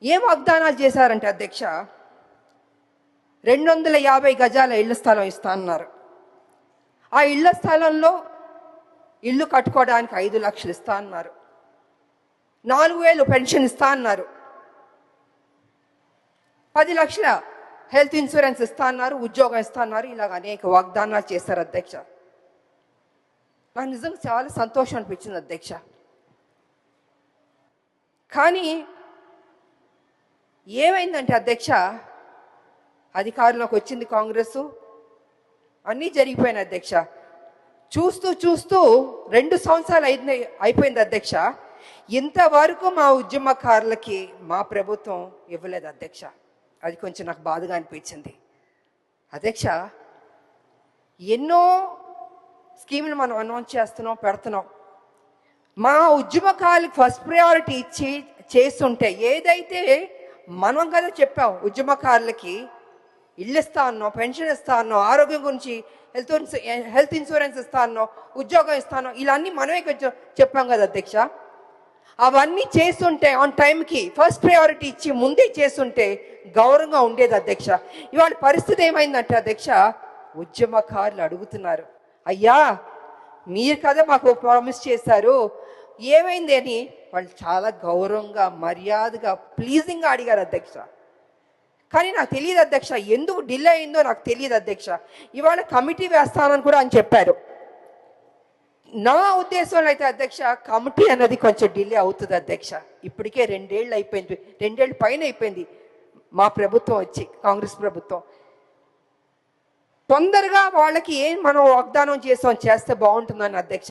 ఏం వాగ్దానాలు చేశారంటే అధ్యక్ష, 250 గజాల ఇళ్ల స్థలం ఇస్తా అన్నారు. ఆ ఇళ్ల స్థలంలో ఇల్లు కట్టుకోవడానికి 5 లక్షలు ఇస్తా అన్నారు. 4,000 పెన్షన్ ఇస్తా అన్నారు. 10 లక్షల హెల్త్ ఇన్సూరెన్స్ ఇస్తా అన్నారు. ఉద్యోగం ఇస్తా అన్నారు. ఇలాగ అనేక వాగ్దానాలు చేశారు అధ్యక్ష. నాకు నిజంగా చాలా సంతోషం అనిపించింది అధ్యక్ష. కానీ ఏమైందంటే అధ్యక్ష, అధికారంలోకి వచ్చింది కాంగ్రెస్, అన్నీ జరిగిపోయినాయి అధ్యక్ష. చూస్తూ చూస్తూ 2 సంవత్సరాలు అయిపోయింది అధ్యక్ష. ఇంతవరకు మా ఉద్యమకారులకి మా ప్రభుత్వం ఇవ్వలేదు అధ్యక్ష. అది కొంచెం నాకు బాధగా అనిపించింది అధ్యక్ష. ఎన్నో స్కీములు మనం అనౌన్స్ చేస్తున్నాం, పెడుతున్నాం. మా ఉద్యమకారులకు ఫస్ట్ ప్రయారిటీ ఇచ్చి చేస్తుంటే, ఏదైతే మనం కదా చెప్పాం ఉద్యమకారులకి ఇల్లు ఇస్తా అన్నాం, పెన్షన్ ఇస్తా అన్నాం, ఆరోగ్యం గురించి హెల్త్ ఇన్సూరెన్స్ ఇస్తా అన్నాం, ఉద్యోగం ఇస్తాను, ఇలా అన్నీ మనమే చెప్పాం కదా అధ్యక్ష. అవన్నీ చేస్తుంటే ఆన్ టైంకి ఫస్ట్ ప్రయారిటీ ఇచ్చి ముందే చేస్తుంటే గౌరవంగా ఉండేది అధ్యక్ష. ఇవాళ పరిస్థితి ఏమైందంటే అధ్యక్ష, ఉద్యమకారులు అడుగుతున్నారు, అయ్యా మీరు కదా మాకు ప్రామిస్ చేశారు, ఏమైంది అని వాళ్ళు చాలా గౌరవంగా మర్యాదగా ప్లీజింగ్గా అడిగారు అధ్యక్ష. కానీ నాకు తెలియదు అధ్యక్ష, ఎందుకు డిలే అయిందో నాకు తెలియదు అధ్యక్ష. ఇవాళ కమిటీ వేస్తానని కూడా అని చెప్పారు. నా ఉద్దేశంలో అయితే అధ్యక్ష, కమిటీ అన్నది కొంచెం డిలే అవుతుంది అధ్యక్ష. ఇప్పటికే 2 ఏళ్ళు అయిపోయింది, 2 ఏళ్ళు పైన అయిపోయింది మా ప్రభుత్వం వచ్చి, కాంగ్రెస్ ప్రభుత్వం. తొందరగా వాళ్ళకి ఏం మనం వాగ్దానం చేస్తే బాగుంటుందని అధ్యక్ష.